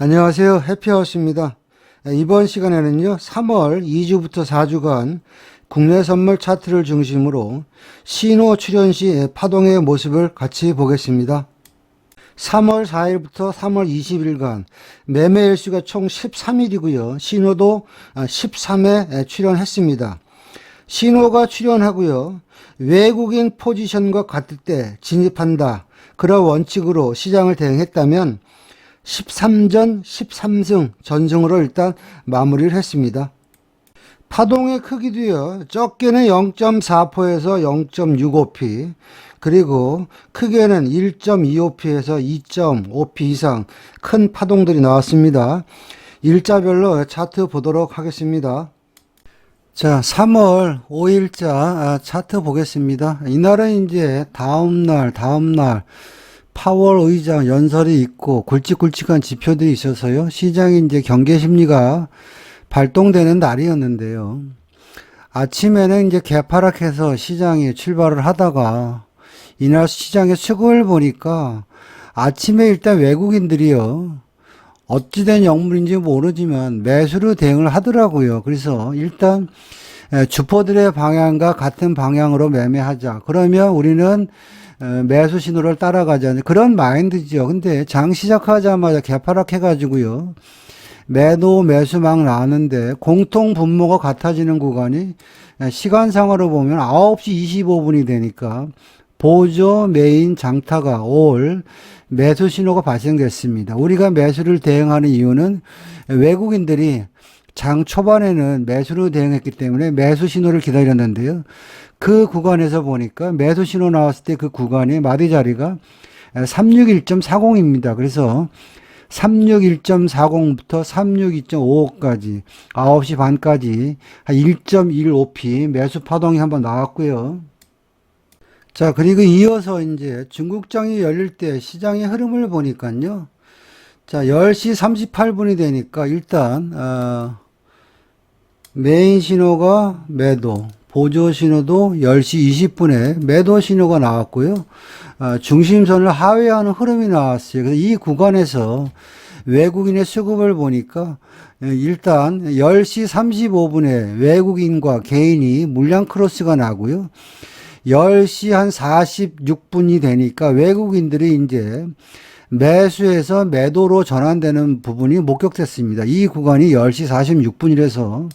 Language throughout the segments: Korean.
안녕하세요. 해피하우스입니다. 이번 시간에는요, 3월 2주부터 4주간 국내 선물 차트를 중심으로 신호 출현 시 파동의 모습을 같이 보겠습니다. 3월 4일부터 3월 20일간 매매 일수가 총 13일이고요. 신호도 13회 출현했습니다. 신호가 출현하고요. 외국인 포지션과 같을 때 진입한다. 그런 원칙으로 시장을 대응했다면 13전 13승 전승으로 일단 마무리를 했습니다. 파동의 크기도요. 적게는 0.4%에서 0.65p 그리고 크게는 1.25p에서 2.5p 이상 큰 파동들이 나왔습니다. 일자별로 차트 보도록 하겠습니다. 자, 3월 5일자 차트 보겠습니다. 이날은 이제 다음날 파월 의장 연설이 있고 굵직굵직한 지표들이 있어서요. 시장이 이제 경계 심리가 발동되는 날이었는데요. 아침에는 이제 개파락해서 시장이 출발을 하다가 이날 시장의 수급을 보니까 아침에 일단 외국인들이요. 어찌된 영물인지 모르지만 매수로 대응을 하더라고요. 그래서 일단 주포들의 방향과 같은 방향으로 매매하자. 그러면 우리는 매수 신호를 따라가자는 그런 마인드죠. 근데 장 시작하자마자 개파락해가지고요. 매수 막 나왔는데 공통 분모가 같아지는 구간이 시간상으로 보면 9시 25분이 되니까 보조 메인 장타가 올 매수 신호가 발생됐습니다. 우리가 매수를 대응하는 이유는 외국인들이 장 초반에는 매수로 대응했기 때문에 매수 신호를 기다렸는데요. 그 구간에서 보니까 매수 신호 나왔을 때 그 구간의 마디 자리가 361.40입니다. 그래서 361.40부터 362.55까지 9시 반까지 한 1.15p 매수 파동이 한번 나왔고요. 자, 그리고 이어서 이제 중국장이 열릴 때 시장의 흐름을 보니까요. 자, 10시 38분이 되니까 일단 메인 신호가 매도, 보조 신호도 10시 20분에 매도 신호가 나왔고요. 중심선을 하회하는 흐름이 나왔어요. 그래서 이 구간에서 외국인의 수급을 보니까 일단 10시 35분에 외국인과 개인이 물량 크로스가 나고요. 10시 한 46분이 되니까 외국인들이 이제 매수에서 매도로 전환되는 부분이 목격됐습니다. 이 구간이 10시 46분이라서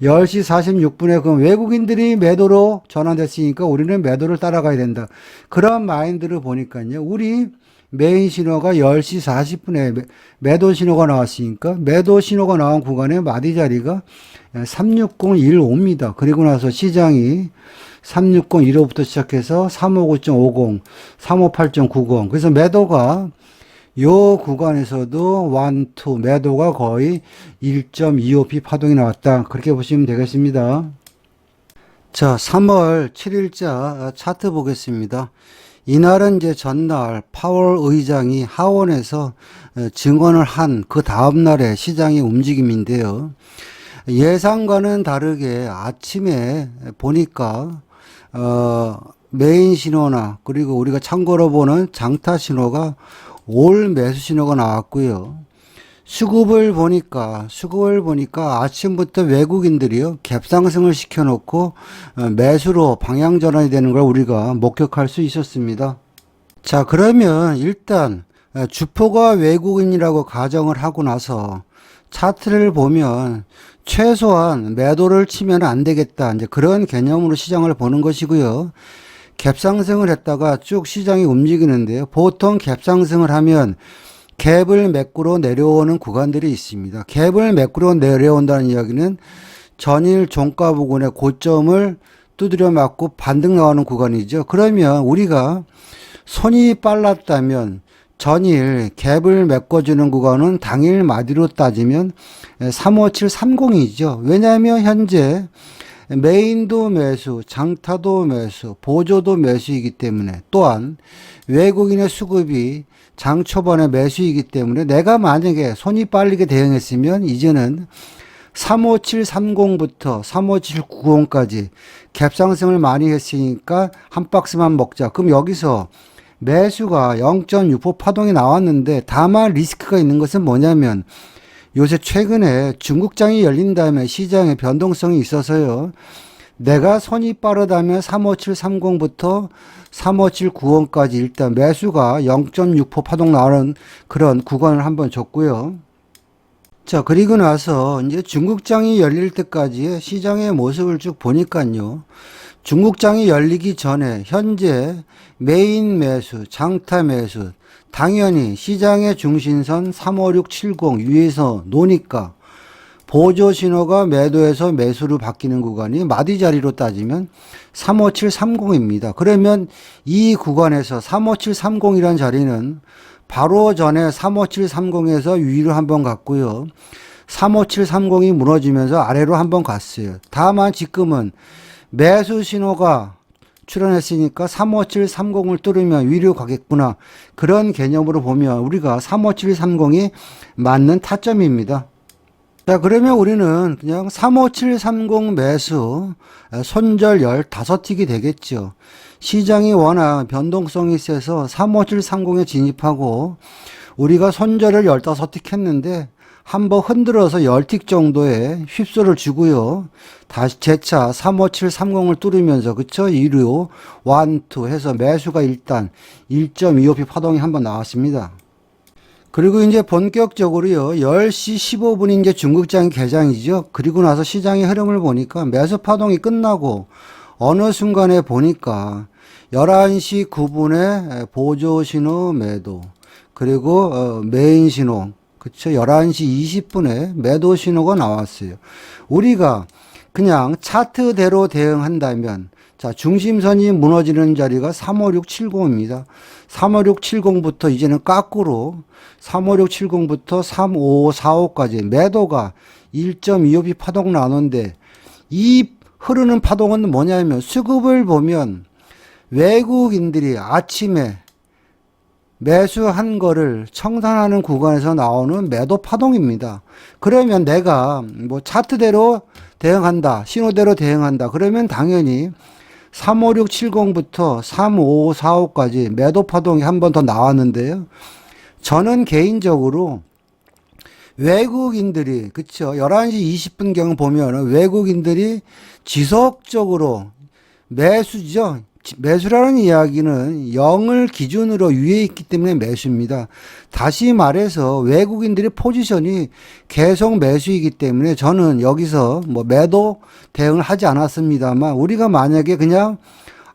10시 46분에 그 외국인들이 매도로 전환됐으니까 우리는 매도를 따라가야 된다. 그런 마인드를 보니까요. 우리 메인 신호가 10시 40분에 매도 신호가 나왔으니까 매도 신호가 나온 구간의 마디 자리가 36015입니다. 그리고 나서 시장이 36015부터 시작해서 359.50, 358.90. 그래서 매도가 요 구간에서도 1, 2 매도가 거의 1.25p 파동이 나왔다. 그렇게 보시면 되겠습니다. 자, 3월 7일자 차트 보겠습니다. 이날은 이제 전날 파월 의장이 하원에서 증언을 한 그 다음날의 시장의 움직임인데요. 예상과는 다르게 아침에 보니까 메인 신호나 그리고 우리가 참고로 보는 장타 신호가 올 매수 신호가 나왔고요. 수급을 보니까 아침부터 외국인들이요 갭상승을 시켜놓고 매수로 방향 전환이 되는 걸 우리가 목격할 수 있었습니다. 자, 그러면 일단 주포가 외국인이라고 가정을 하고 나서 차트를 보면 최소한 매도를 치면 안 되겠다. 이제 그런 개념으로 시장을 보는 것이고요. 갭상승을 했다가 쭉 시장이 움직이는데요. 보통 갭상승을 하면 갭을 매꾸러 내려오는 구간들이 있습니다. 갭을 매꾸러 내려온다는 이야기는 전일 종가 부근의 고점을 두드려 맞고 반등 나오는 구간이죠. 그러면 우리가 손이 빨랐다면 전일 갭을 메꿔주는 구간은 당일 마디로 따지면 35730이죠. 왜냐하면 현재 메인도 매수, 장타도 매수, 보조도 매수이기 때문에 또한 외국인의 수급이 장 초반에 매수이기 때문에 내가 만약에 손이 빨리게 대응했으면 이제는 35730부터 35790까지 갭상승을 많이 했으니까 한 박스만 먹자. 그럼 여기서 매수가 0.6% 파동이 나왔는데, 다만 리스크가 있는 것은 뭐냐면 요새 최근에 중국장이 열린 다음에 시장에 변동성이 있어서요. 내가 손이 빠르다면 35730부터 35790까지 일단 매수가 0.6% 파동 나오는 그런 구간을 한번 줬고요. 자, 그리고 나서 이제 중국장이 열릴 때까지의 시장의 모습을 쭉 보니까요. 중국장이 열리기 전에 현재 메인 매수, 장타 매수, 당연히 시장의 중심선 35670 위에서 노니까 보조 신호가 매도에서 매수로 바뀌는 구간이 마디 자리로 따지면 35730입니다. 그러면 이 구간에서 35730이란 자리는 바로 전에 35730에서 위로 한번 갔고요. 35730이 무너지면서 아래로 한번 갔어요. 다만 지금은 매수 신호가 출현했으니까 35730을 뚫으면 위로 가겠구나. 그런 개념으로 보면 우리가 35730이 맞는 타점입니다. 자, 그러면 우리는 그냥 35730 매수 손절 15틱이 되겠죠. 시장이 워낙 변동성이 세서 35730에 진입하고 우리가 손절을 15틱 했는데 한번 흔들어서 10틱 정도의 휩소를 주고요. 다시 재차 35730을 뚫으면서 그쵸? 2류 1, 2 해서 매수가 일단 1.25p 파동이 한번 나왔습니다. 그리고 이제 본격적으로요, 10시 15분이 이제 중국장 개장이죠. 그리고 나서 시장의 흐름을 보니까 매수 파동이 끝나고 어느 순간에 보니까 11시 9분에 보조 신호 매도, 그리고 메인 신호, 그쵸? 11시 20분에 매도 신호가 나왔어요. 우리가 그냥 차트대로 대응한다면, 자, 중심선이 무너지는 자리가 35670입니다. 35670부터 이제는 거꾸로 35670부터 35545까지 매도가 1.25p 파동 나누는데, 이 흐르는 파동은 뭐냐면 수급을 보면 외국인들이 아침에 매수한 거를 청산하는 구간에서 나오는 매도 파동입니다. 그러면 내가 뭐 차트대로 대응한다, 신호대로 대응한다. 그러면 당연히 35670부터 35545까지 매도 파동이 한 번 더 나왔는데요. 저는 개인적으로 외국인들이, 그쵸, 11시 20분경 보면 외국인들이 지속적으로 매수죠. 매수라는 이야기는 0을 기준으로 위에 있기 때문에 매수입니다. 다시 말해서 외국인들의 포지션이 계속 매수이기 때문에 저는 여기서 뭐 매도 대응을 하지 않았습니다만, 우리가 만약에 그냥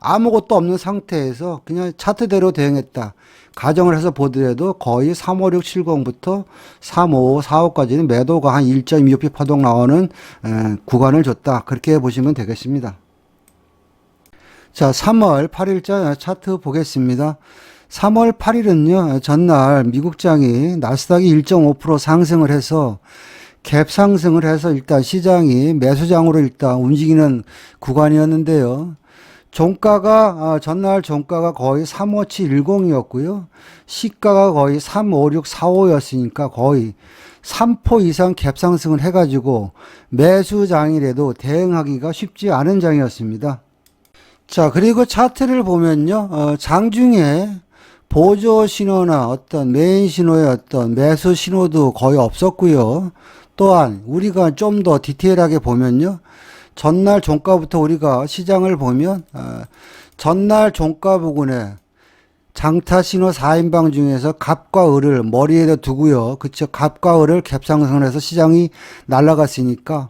아무것도 없는 상태에서 그냥 차트대로 대응했다 가정을 해서 보더라도 거의 35670부터 35545까지는 매도가 한 1.25p 파동 나오는 구간을 줬다, 그렇게 보시면 되겠습니다. 자, 3월 8일자 차트 보겠습니다. 3월 8일은요, 전날 미국장이 나스닥이 1.5% 상승을 해서 갭 상승을 해서 일단 시장이 매수장으로 일단 움직이는 구간이었는데요. 종가가, 전날 종가가 거의 35710이었고요. 시가가 거의 35645였으니까 거의 3% 이상 갭 상승을 해가지고 매수장이라도 대응하기가 쉽지 않은 장이었습니다. 자, 그리고 차트를 보면요, 장중에 보조 신호나 어떤 메인 신호의 어떤 매수 신호도 거의 없었고요. 또한 우리가 좀 더 디테일하게 보면요, 전날 종가부터 우리가 시장을 보면 전날 종가 부근에 장타 신호 4인방 중에서 갑과 을을 머리에다 두고요. 그쵸? 갑과 을을 갭상승을 해서 시장이 날아갔으니까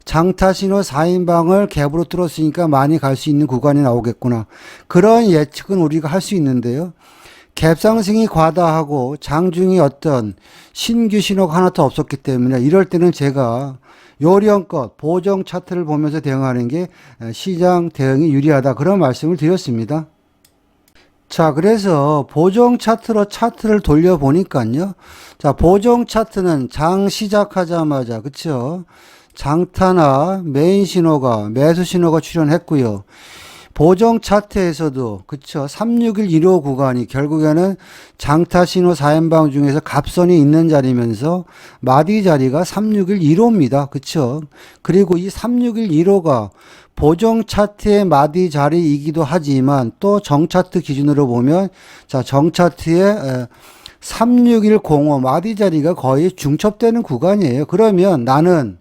장타 신호 4인방을 갭으로 뚫었으니까 많이 갈 수 있는 구간이 나오겠구나. 그런 예측은 우리가 할 수 있는데요. 갭상승이 과다하고 장중이 어떤 신규 신호가 하나도 없었기 때문에 이럴 때는 제가 요령껏 보정 차트를 보면서 대응하는 게 시장 대응이 유리하다, 그런 말씀을 드렸습니다. 자, 그래서 보정 차트로 차트를 돌려보니까요. 자, 보정 차트는 장 시작하자마자, 그쵸? 장타나 메인 신호가, 매수 신호가 출현했고요. 보정 차트에서도 그쵸 36115 구간이 결국에는 장타 신호 4인방 중에서 갑선이 있는 자리면서 마디 자리가 36115입니다. 그쵸. 그리고 이 36115가 보정 차트의 마디 자리이기도 하지만 또 정차트 기준으로 보면 자 정차트의 36105 마디 자리가 거의 중첩되는 구간이에요. 그러면 나는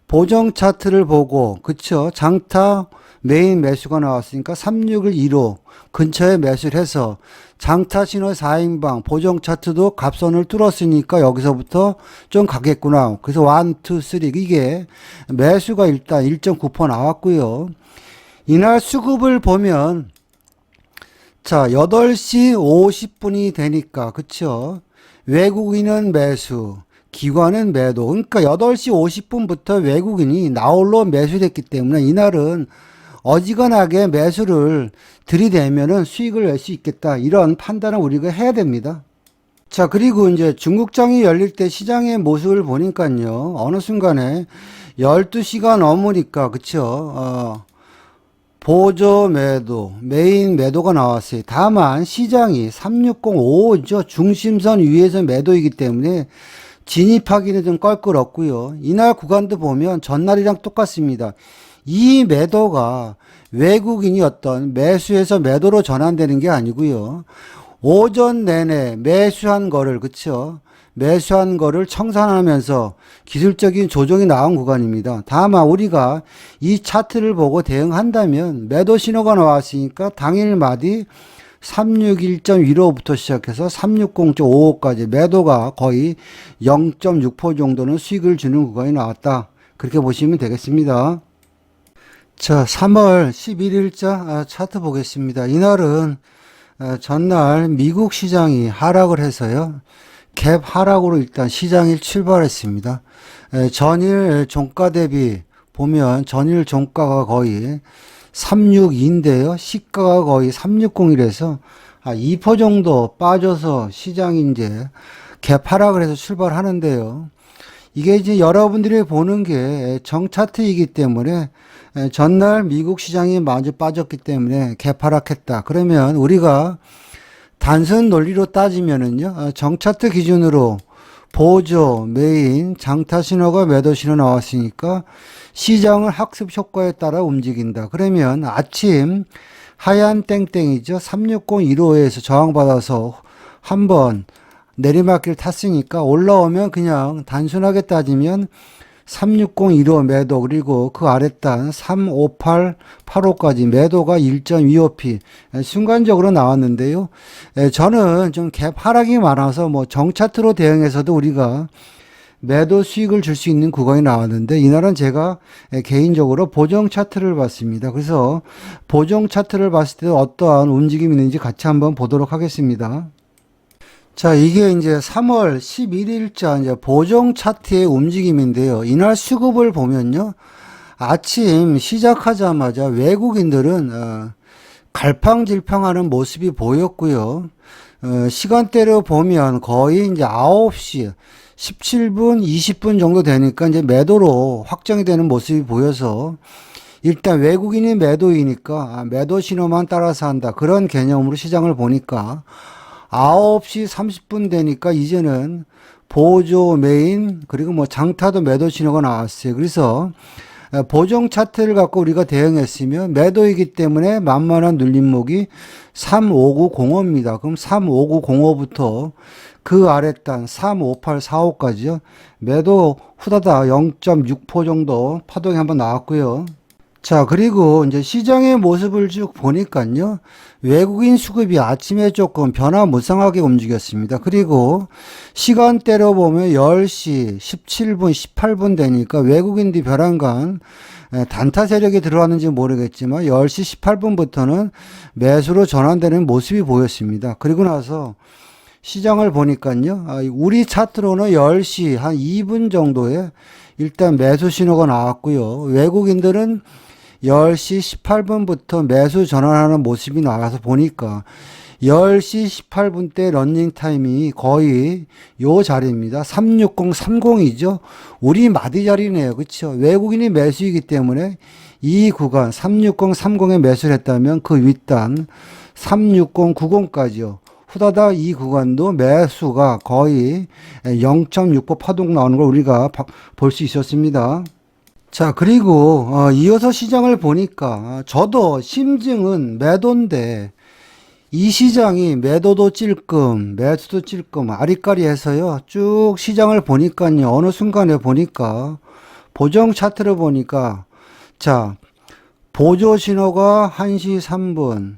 보정 차트를 보고 그쵸 장타 메인 매수가 나왔으니까 36115 근처에 매수를 해서 장타 신호 4인방 보정 차트도 갑선을 뚫었으니까 여기서부터 좀 가겠구나. 그래서 1, 2, 3 이게 매수가 일단 1.9% 나왔고요. 이날 수급을 보면 자 8시 50분이 되니까 그쵸 외국인은 매수 기관은 매도. 그러니까 8시 50분부터 외국인이 나홀로 매수됐기 때문에 이날은 어지간하게 매수를 들이대면은 수익을 낼 수 있겠다. 이런 판단을 우리가 해야 됩니다. 자, 그리고 이제 중국장이 열릴 때 시장의 모습을 보니까요. 어느 순간에 12시가 넘으니까, 그쵸. 보조 매도, 메인 매도가 나왔어요. 다만 시장이 3605죠. 중심선 위에서 매도이기 때문에 진입하기는 좀 껄끄럽고요. 이날 구간도 보면 전날이랑 똑같습니다. 이 매도가 외국인이 어떤 매수에서 매도로 전환되는 게 아니고요. 오전 내내 매수한 거를 그쵸? 매수한 거를 청산하면서 기술적인 조정이 나온 구간입니다. 다만 우리가 이 차트를 보고 대응한다면 매도 신호가 나왔으니까 당일 마디 361.15부터 시작해서 360.55까지 매도가 거의 0.6% 정도는 수익을 주는 구간이 나왔다. 그렇게 보시면 되겠습니다. 자, 3월 11일자 차트 보겠습니다. 이날은 전날 미국 시장이 하락을 해서요. 갭 하락으로 일단 시장이 출발했습니다. 전일 종가 대비 보면 전일 종가가 거의 362인데요. 시가가 거의 360이라서 2% 정도 빠져서 시장이 이제 갭 하락을 해서 출발하는데요. 이게 이제 여러분들이 보는 게 정차트이기 때문에 전날 미국 시장이 마저 빠졌기 때문에 갭 하락했다. 그러면 우리가 단순 논리로 따지면은요, 정차트 기준으로 보조, 메인, 장타 신호가 매도 신호 나왔으니까 시장을 학습 효과에 따라 움직인다. 그러면 아침 하얀 땡땡이죠. 36015에서 저항받아서 한번 내리막길 탔으니까 올라오면 그냥 단순하게 따지면 36015 매도 그리고 그 아랫단 35885까지 매도가 1.25p 순간적으로 나왔는데요. 저는 좀 갭 하락이 많아서 뭐 정차트로 대응해서도 우리가 매도 수익을 줄 수 있는 구간이 나왔는데 이날은 제가 개인적으로 보정 차트를 봤습니다. 그래서 보정 차트를 봤을 때 어떠한 움직임이 있는지 같이 한번 보도록 하겠습니다. 자, 이게 이제 3월 11일자 이제 보정 차트의 움직임인데요. 이날 수급을 보면요. 아침 시작하자마자 외국인들은 갈팡질팡하는 모습이 보였고요. 시간대로 보면 거의 이제 9시 17분, 20분 정도 되니까 이제 매도로 확정이 되는 모습이 보여서 일단 외국인이 매도이니까 매도 신호만 따라서 한다. 그런 개념으로 시장을 보니까 9시 30분 되니까 이제는 보조 메인 그리고 뭐 장타도 매도 신호가 나왔어요. 그래서 보정 차트를 갖고 우리가 대응했으면 매도이기 때문에 만만한 눌림목이 35905입니다. 그럼 35905부터 그 아랫단 35845까지요. 매도 후다닥 0.6% 정도 파동이 한번 나왔고요. 자, 그리고 이제 시장의 모습을 쭉 보니까요. 외국인 수급이 아침에 조금 변화무쌍하게 움직였습니다. 그리고 시간대로 보면 10시 17분, 18분 되니까 외국인들이 벼랑간 단타 세력이 들어왔는지 모르겠지만 10시 18분부터는 매수로 전환되는 모습이 보였습니다. 그리고 나서 시장을 보니까요. 우리 차트로는 10시 한 2분 정도에 일단 매수 신호가 나왔고요. 외국인들은 10시 18분부터 매수 전환하는 모습이 나와서 보니까 10시 18분 대 러닝 타임이 거의 요 자리입니다. 36030이죠. 우리 마디 자리네요. 그렇죠? 외국인이 매수이기 때문에 이 구간 36030에 매수를 했다면 그 윗단 36090까지요. 후다닥 이 구간도 매수가 거의 0.6% 파동 나오는 걸 우리가 볼 수 있었습니다. 자, 그리고 이어서 시장을 보니까 저도 심증은 매도인데 이 시장이 매도도 찔끔 매수도 찔끔 아리까리해서요. 쭉 시장을 보니까요. 어느 순간에 보니까 보정 차트를 보니까 자, 보조 신호가 1시 3분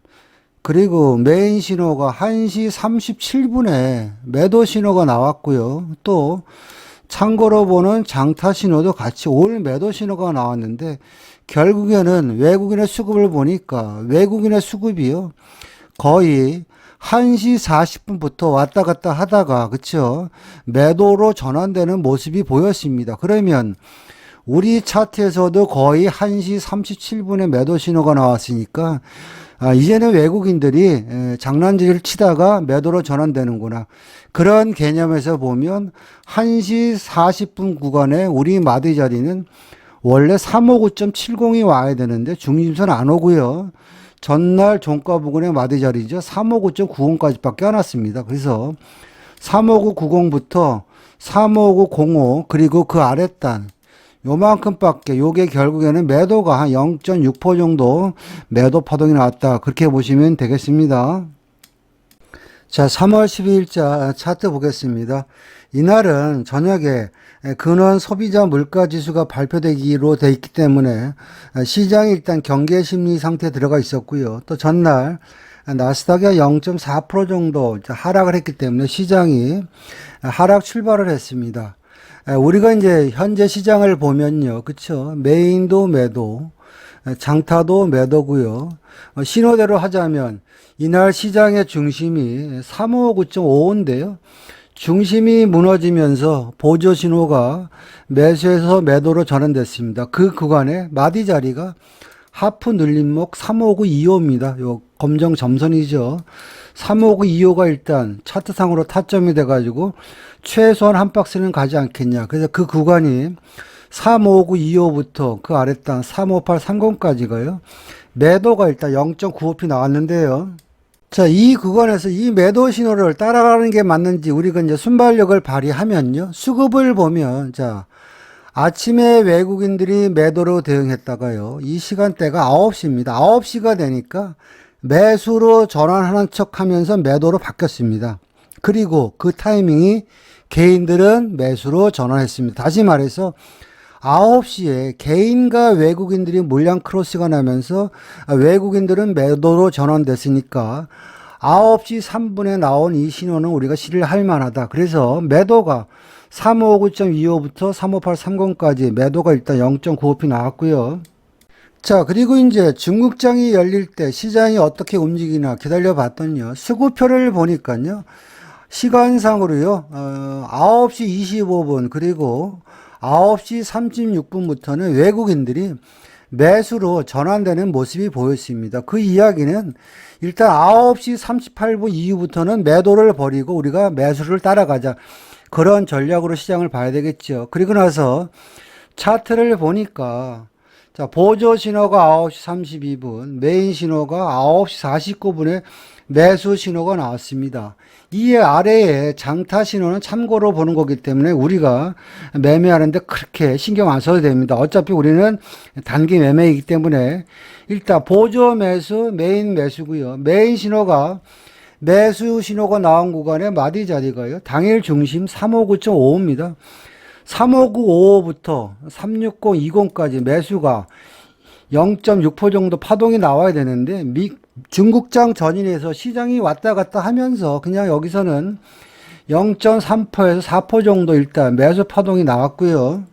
그리고 메인 신호가 1시 37분에 매도 신호가 나왔고요. 또 참고로 보는 장타 신호도 같이 올 매도 신호가 나왔는데 결국에는 외국인의 수급을 보니까 외국인의 수급이요. 거의 1시 40분부터 왔다 갔다 하다가 그쵸? 매도로 전환되는 모습이 보였습니다. 그러면 우리 차트에서도 거의 1시 37분에 매도 신호가 나왔으니까 이제는 외국인들이 장난질을 치다가 매도로 전환되는구나. 그런 개념에서 보면 1시 40분 구간에 우리 마디 자리는 원래 359.70이 와야 되는데 중심선 안 오고요. 전날 종가 부근의 마디 자리죠. 359.90까지밖에 안 왔습니다. 그래서 35990부터 35905 그리고 그 아랫단 요만큼밖에 요게 결국에는 매도가 한 0.6% 정도 매도 파동이 나왔다. 그렇게 보시면 되겠습니다. 자, 3월 12일자 차트 보겠습니다. 이날은 저녁에 근원 소비자 물가 지수가 발표되기로 돼 있기 때문에 시장이 일단 경계 심리 상태에 들어가 있었고요. 또 전날 나스닥이 0.4% 정도 하락을 했기 때문에 시장이 하락 출발을 했습니다. 우리가 이제 현재 시장을 보면요. 그쵸? 메인도 매도, 장타도 매도고요. 신호대로 하자면 이날 시장의 중심이 359.55인데요. 중심이 무너지면서 보조 신호가 매수에서 매도로 전환됐습니다. 그 구간에 마디 자리가 하프 눌림목 35925입니다. 요 검정 점선이죠. 35925가 일단 차트상으로 타점이 돼가지고 최소한 한 박스는 가지 않겠냐. 그래서 그 구간이 35925부터 그 아랫단 35830까지가요. 매도가 일단 0.95p 나왔는데요. 자, 이 구간에서 이 매도 신호를 따라가는 게 맞는지 우리가 이제 순발력을 발휘하면요. 수급을 보면, 자, 아침에 외국인들이 매도로 대응했다가요. 이 시간대가 9시입니다. 9시가 되니까 매수로 전환하는 척 하면서 매도로 바뀌었습니다. 그리고 그 타이밍이 개인들은 매수로 전환했습니다. 다시 말해서 9시에 개인과 외국인들이 물량 크로스가 나면서 외국인들은 매도로 전환됐으니까 9시 3분에 나온 이 신호는 우리가 실할 만하다. 그래서 매도가 359.25부터 35830까지 매도가 일단 0.95p 나왔고요. 자, 그리고 이제 중국장이 열릴 때 시장이 어떻게 움직이나 기다려 봤더니요. 수급표를 보니까요. 시간상으로요. 9시 25분 그리고 9시 36분부터는 외국인들이 매수로 전환되는 모습이 보였습니다. 그 이야기는 일단 9시 38분 이후부터는 매도를 버리고 우리가 매수를 따라가자. 그런 전략으로 시장을 봐야 되겠죠. 그리고 나서 차트를 보니까 자, 보조 신호가 9시 32분, 메인 신호가 9시 49분에 매수 신호가 나왔습니다. 이 아래에 장타 신호는 참고로 보는 거기 때문에 우리가 매매하는데 그렇게 신경 안 써도 됩니다. 어차피 우리는 단기 매매이기 때문에 일단 보조 매수, 메인 매수고요. 메인 신호가 매수 신호가 나온 구간에 마디 자리가요. 당일 중심 359.55입니다. 359.55부터 360.20까지 매수가 0.6% 정도 파동이 나와야 되는데 중국장 전인에서 시장이 왔다 갔다 하면서 그냥 여기서는 0.3%에서 4% 정도 일단 매수 파동이 나왔고요.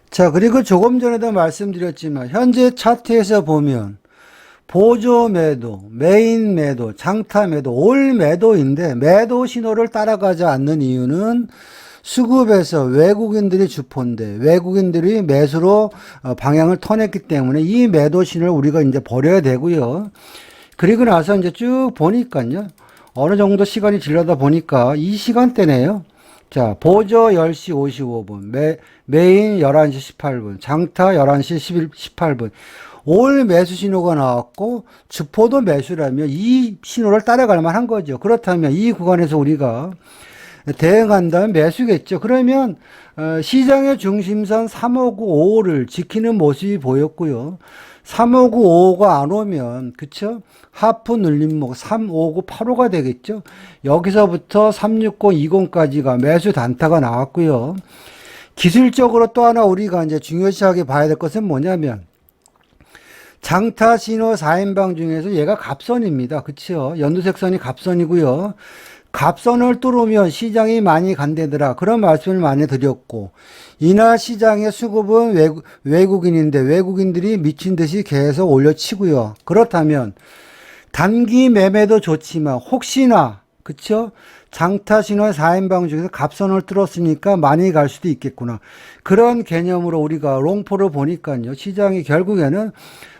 자, 그리고 조금 전에도 말씀드렸지만 현재 차트에서 보면 보조 매도, 메인 매도, 장타 매도, 올 매도인데 매도 신호를 따라가지 않는 이유는 수급에서 외국인들이 주포인데 외국인들이 매수로 방향을 터냈기 때문에 이 매도 신호를 우리가 이제 버려야 되고요. 그리고 나서 이제 쭉 보니까요. 어느 정도 시간이 지나다 보니까 이 시간대네요. 자, 보저 10시 55분, 메인 11시 18분, 장타 11시 18분. 올 매수 신호가 나왔고, 주포도 매수라면 이 신호를 따라갈 만한 거죠. 그렇다면 이 구간에서 우리가 대응한다면 매수겠죠. 그러면 시장의 중심선 3595를 지키는 모습이 보였고요. 3595가 안 오면 그쵸? 하프 눌림목 3598호가 되겠죠. 여기서부터 36020까지가 매수 단타가 나왔고요. 기술적으로 또 하나 우리가 이제 중요시하게 봐야 될 것은 뭐냐면 장타 신호 4인방 중에서 얘가 갑선입니다. 그쵸? 연두색선이 갑선이고요. 갑선을 뚫으면 시장이 많이 간대더라. 그런 말씀을 많이 드렸고, 이날 시장의 수급은 외국인인데 외국인들이 미친 듯이 계속 올려치고요. 그렇다면 단기 매매도 좋지만 혹시나 그쵸? 장타 신호 4인방 중에서 갑선을 뚫었으니까 많이 갈 수도 있겠구나. 그런 개념으로 우리가 롱포를 보니까요. 시장이 결국에는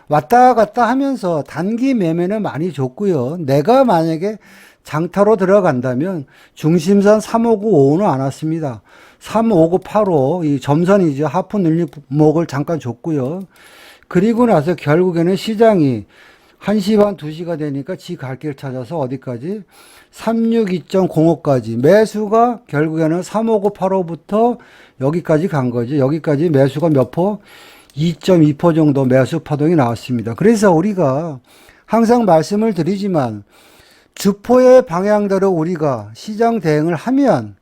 왔다 갔다 하면서 단기 매매는 많이 좋고요. 내가 만약에 장타로 들어간다면 중심선 35955는 안 왔습니다. 35985, 이 점선이죠. 하프 눌림목을 잠깐 줬고요. 그리고 나서 결국에는 시장이 1시 반, 2시가 되니까 지 갈 길 찾아서 어디까지? 362.05까지. 매수가 결국에는 35985부터 여기까지 간 거죠. 여기까지 매수가 몇 포? 2.2% 정도 매수 파동이 나왔습니다. 그래서 우리가 항상 말씀을 드리지만 주포의 방향대로 우리가 시장 대응을 하면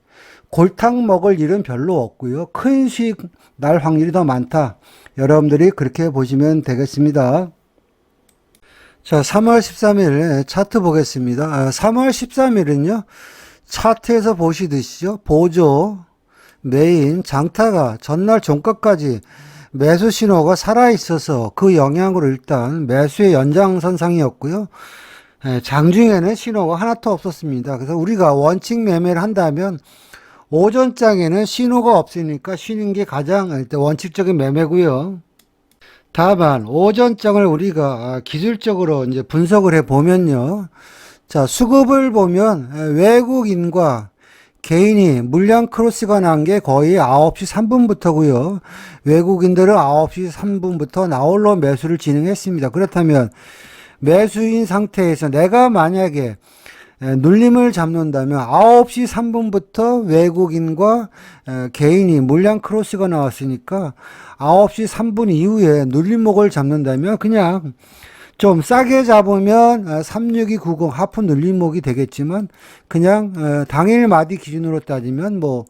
골탕 먹을 일은 별로 없고요. 큰 수익 날 확률이 더 많다. 여러분들이 그렇게 보시면 되겠습니다. 자, 3월 13일 차트 보겠습니다. 3월 13일은요. 차트에서 보시듯이요. 보조, 메인, 장타가 전날 종가까지 매수 신호가 살아있어서 그 영향으로 일단 매수의 연장선상이었고요. 장중에는 신호가 하나도 없었습니다. 그래서 우리가 원칙 매매를 한다면 오전장에는 신호가 없으니까 쉬는 게 가장 일단 원칙적인 매매고요. 다만 오전장을 우리가 기술적으로 이제 분석을 해 보면요. 자, 수급을 보면 외국인과 개인이 물량 크로스가 난 게 거의 9시 3분부터고요. 외국인들은 9시 3분부터 나홀로 매수를 진행했습니다. 그렇다면 매수인 상태에서 내가 만약에 눌림을 잡는다면 9시 3분부터 외국인과 개인이 물량 크로스가 나왔으니까 9시 3분 이후에 눌림목을 잡는다면 그냥 좀 싸게 잡으면 36290 하프 눌림목이 되겠지만 그냥 당일 마디 기준으로 따지면 뭐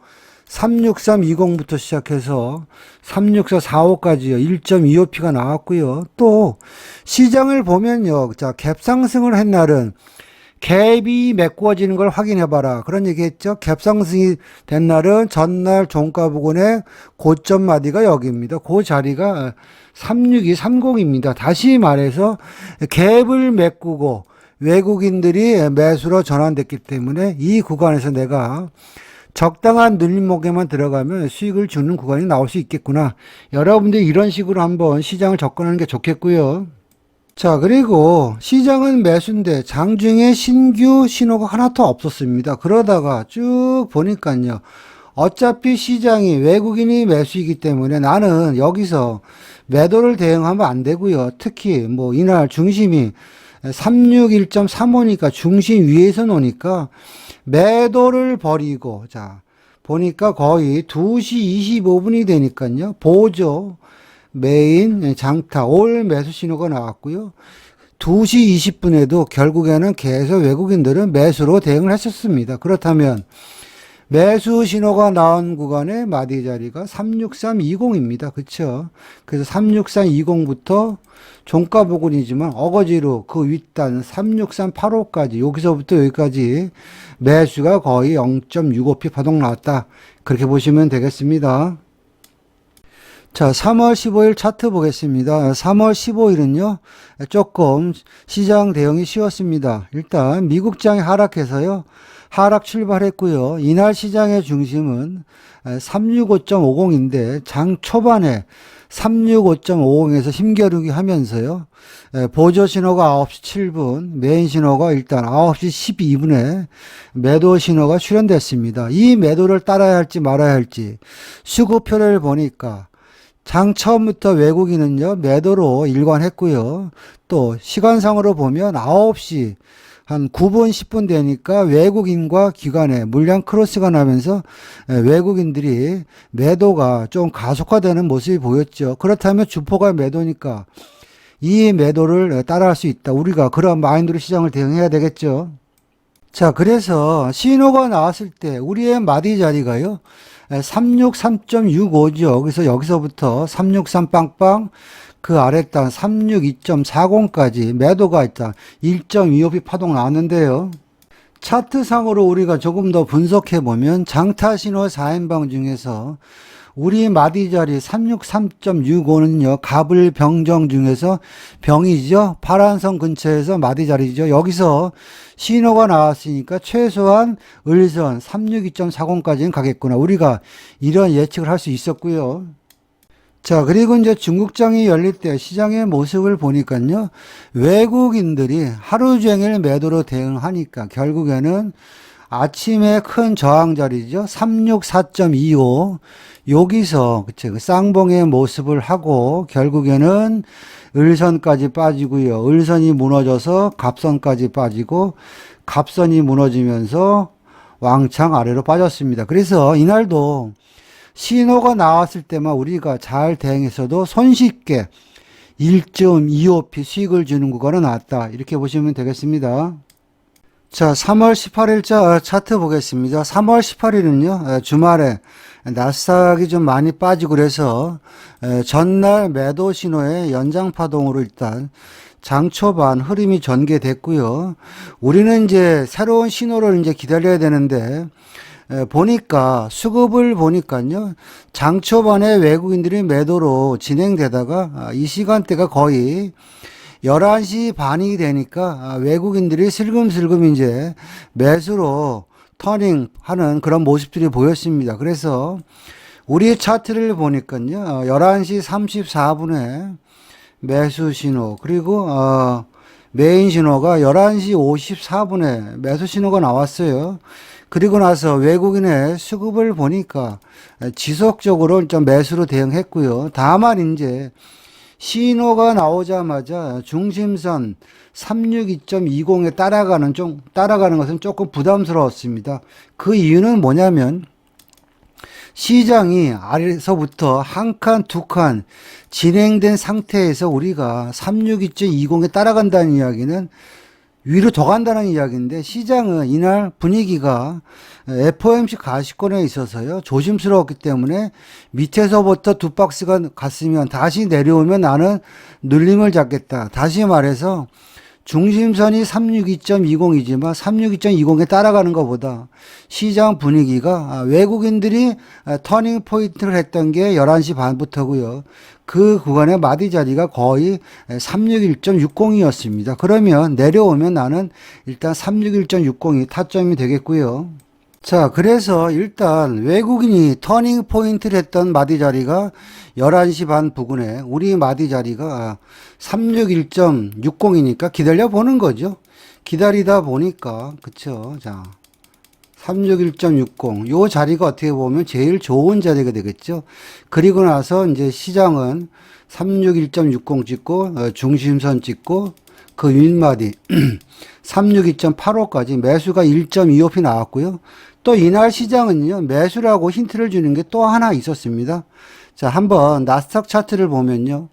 36320부터 시작해서 36445까지요. 1.25P가 나왔고요. 또 시장을 보면요. 자, 갭 상승을 한 날은 갭이 메꿔지는 걸 확인해 봐라. 그런 얘기 했죠. 갭 상승이 된 날은 전날 종가 부근의 고점 마디가 여기입니다. 그 자리가 36230입니다. 다시 말해서 갭을 메꾸고 외국인들이 매수로 전환됐기 때문에 이 구간에서 내가 적당한 눌림목에만 들어가면 수익을 주는 구간이 나올 수 있겠구나. 여러분들이 이런 식으로 한번 시장을 접근하는 게 좋겠고요. 자, 그리고 시장은 매수인데 장중에 신규 신호가 하나도 없었습니다. 그러다가 쭉 보니까요. 어차피 시장이 외국인이 매수이기 때문에 나는 여기서 매도를 대응하면 안 되고요. 특히 뭐 이날 중심이 361.35니까 중심 위에서 노니까 매도를 버리고, 자, 보니까 거의 2시 25분이 되니까요. 보조, 메인, 장타, 올 매수 신호가 나왔고요. 2시 20분에도 결국에는 계속 외국인들은 매수로 대응을 했었습니다. 그렇다면 매수 신호가 나온 구간의 마디 자리가 36320입니다. 그쵸? 그래서 36320부터 종가 부근이지만 어거지로 그 윗단 36385까지 여기서부터 여기까지 매수가 거의 0.65p 파동 나왔다. 그렇게 보시면 되겠습니다. 자, 3월 15일 차트 보겠습니다. 3월 15일은요, 조금 시장 대응이 쉬웠습니다. 일단, 미국장이 하락해서요, 하락 출발했고요. 이날 시장의 중심은 365.50인데 장 초반에 365.50에서 힘겨루기 하면서요. 보조 신호가 9시 7분, 메인 신호가 일단 9시 12분에 매도 신호가 출현됐습니다. 이 매도를 따라야 할지 말아야 할지 수급표를 보니까 장 처음부터 외국인은요, 매도로 일관했고요. 또 시간상으로 보면 9시 한 9분, 10분 되니까 외국인과 기관의 물량 크로스가 나면서 외국인들이 매도가 좀 가속화되는 모습이 보였죠. 그렇다면 주포가 매도니까 이 매도를 따라할 수 있다. 우리가 그런 마인드로 시장을 대응해야 되겠죠. 자, 그래서 신호가 나왔을 때 우리의 마디 자리가요, 363.65죠. 그래서 여기서부터 363 빵빵, 그 아래땅 362.40까지 매도가 있다. 1.25p 파동 나왔는데요. 차트상으로 우리가 조금 더 분석해 보면 장타 신호 4인방 중에서 우리 마디 자리 363.65는요, 갑을 병정 중에서 병이죠. 파란선 근처에서 마디 자리죠. 여기서 신호가 나왔으니까 최소한 을선 362.40까지는 가겠구나. 우리가 이런 예측을 할 수 있었고요. 자, 그리고 이제 중국장이 열릴 때 시장의 모습을 보니까요, 외국인들이 하루 종일 매도로 대응하니까 결국에는 아침에 큰 저항 자리죠. 364.25. 여기서, 그쵸. 쌍봉의 모습을 하고, 결국에는 을선까지 빠지고요. 을선이 무너져서 갑선까지 빠지고, 갑선이 무너지면서 왕창 아래로 빠졌습니다. 그래서 이날도 신호가 나왔을 때만 우리가 잘 대응했어도 손쉽게 1.25p 수익을 주는 구간은 나왔다. 이렇게 보시면 되겠습니다. 자, 3월 18일자 차트 보겠습니다. 3월 18일은요, 주말에 나스닥이 좀 많이 빠지고 그래서 전날 매도 신호의 연장 파동으로 일단 장 초반 흐름이 전개됐고요. 우리는 이제 새로운 신호를 이제 기다려야 되는데, 보니까 수급을 보니까요, 장 초반에 외국인들이 매도로 진행되다가 이 시간대가 거의 11시 반이 되니까 외국인들이 슬금슬금 이제 매수로 터닝하는 그런 모습들이 보였습니다. 그래서 우리 차트를 보니까요, 11시 34분에 매수 신호, 그리고 메인 신호가 11시 54분에 매수 신호가 나왔어요. 그리고 나서 외국인의 수급을 보니까 지속적으로 좀 매수로 대응했고요. 다만 이제 신호가 나오자마자 중심선 362.20에 따라가는 것은 조금 부담스러웠습니다. 그 이유는 뭐냐면 시장이 아래서부터 한 칸, 두 칸 진행된 상태에서 우리가 362.20에 따라간다는 이야기는 위로 더 간다는 이야기인데, 시장은 이날 분위기가 FOMC 가시권에 있어서요, 조심스러웠기 때문에 밑에서부터 두 박스가 갔으면 다시 내려오면 나는 눌림을 잡겠다. 다시 말해서 중심선이 362.20이지만 362.20에 따라가는 것보다 시장 분위기가 외국인들이 터닝 포인트를 했던 게 11시 반부터고요. 그 구간의 마디 자리가 거의 361.60이었습니다. 그러면 내려오면 나는 일단 361.60이 타점이 되겠고요. 자, 그래서 일단 외국인이 터닝 포인트를 했던 마디 자리가 11시 반 부근에 우리 마디 자리가 361.60이니까 기다려 보는 거죠. 기다리다 보니까, 그쵸. 자, 361.60. 요 자리가 어떻게 보면 제일 좋은 자리가 되겠죠. 그리고 나서 이제 시장은 361.60 찍고, 중심선 찍고, 그 윗마디 362.85까지 매수가 1.25p 나왔고요. 또 이날 시장은요, 매수라고 힌트를 주는 게 또 하나 있었습니다. 자, 한번 나스닥 차트를 보면요,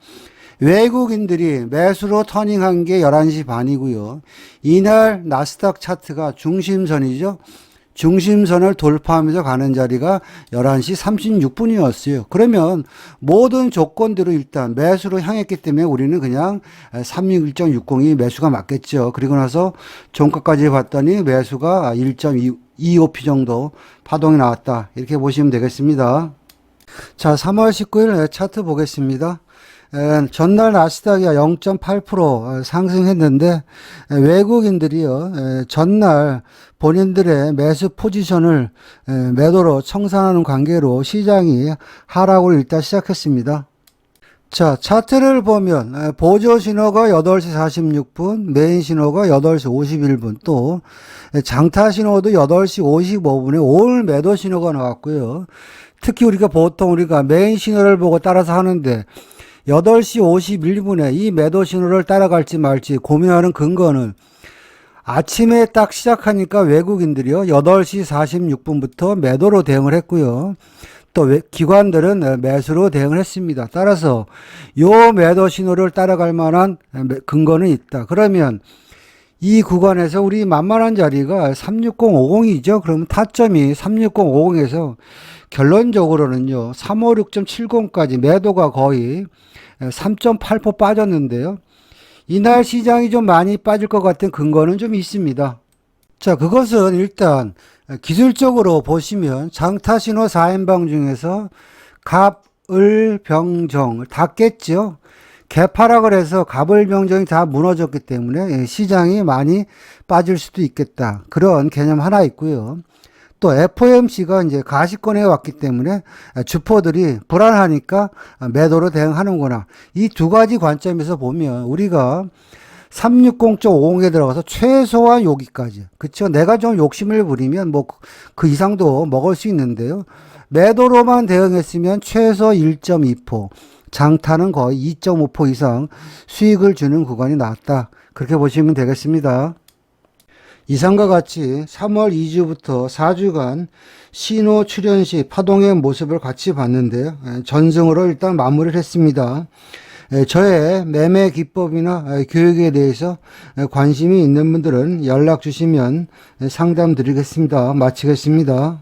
외국인들이 매수로 터닝한 게 11시 반이고요. 이날 나스닥 차트가 중심선이죠. 중심선을 돌파하면서 가는 자리가 11시 36분이었어요. 그러면 모든 조건대로 일단 매수로 향했기 때문에 우리는 그냥 361.60이 매수가 맞겠죠. 그리고 나서 종가까지 봤더니 매수가 1.25p 정도 파동이 나왔다. 이렇게 보시면 되겠습니다. 자, 3월 19일 차트 보겠습니다. 전날 나스닥이 0.8% 상승했는데 외국인들이요 전날 본인들의 매수 포지션을 매도로 청산하는 관계로 시장이 하락을 일단 시작했습니다. 자, 차트를 보면 보조 신호가 8시 46분, 메인 신호가 8시 51분, 또 장타 신호도 8시 55분에 올 매도 신호가 나왔고요. 특히 우리가 메인 신호를 보고 따라서 하는데 8시 51분에 이 매도 신호를 따라갈지 말지 고민하는 근거는 아침에 딱 시작하니까 외국인들이요 8시 46분부터 매도로 대응을 했고요. 또 기관들은 매수로 대응을 했습니다. 따라서 요 매도 신호를 따라갈 만한 근거는 있다. 그러면 이 구간에서 우리 만만한 자리가 36050이죠. 그러면 타점이 36050에서 결론적으로는요 356.70까지 매도가 거의 3.8% 빠졌는데요. 이날 시장이 좀 많이 빠질 것 같은 근거는 좀 있습니다. 자, 그것은 일단 기술적으로 보시면 장타신호 4인방 중에서 갑, 을, 병정 다 깼죠. 개파락을 해서 갑을 병정이 다 무너졌기 때문에 시장이 많이 빠질 수도 있겠다. 그런 개념 하나 있고요. 또 FOMC가 이제 가시권에 왔기 때문에 주포들이 불안하니까 매도로 대응하는구나. 이 두 가지 관점에서 보면 우리가 360.50에 들어가서 최소한 여기까지. 그쵸? 내가 좀 욕심을 부리면 뭐 그 이상도 먹을 수 있는데요. 매도로만 대응했으면 최소 1.2%, 장타는 거의 2.5% 이상 수익을 주는 구간이 나왔다. 그렇게 보시면 되겠습니다. 이상과 같이 3월 2주부터 4주간 신호 출현 시 파동의 모습을 같이 봤는데요. 전승으로 일단 마무리를 했습니다. 저의 매매 기법이나 교육에 대해서 관심이 있는 분들은 연락 주시면 상담 드리겠습니다. 마치겠습니다.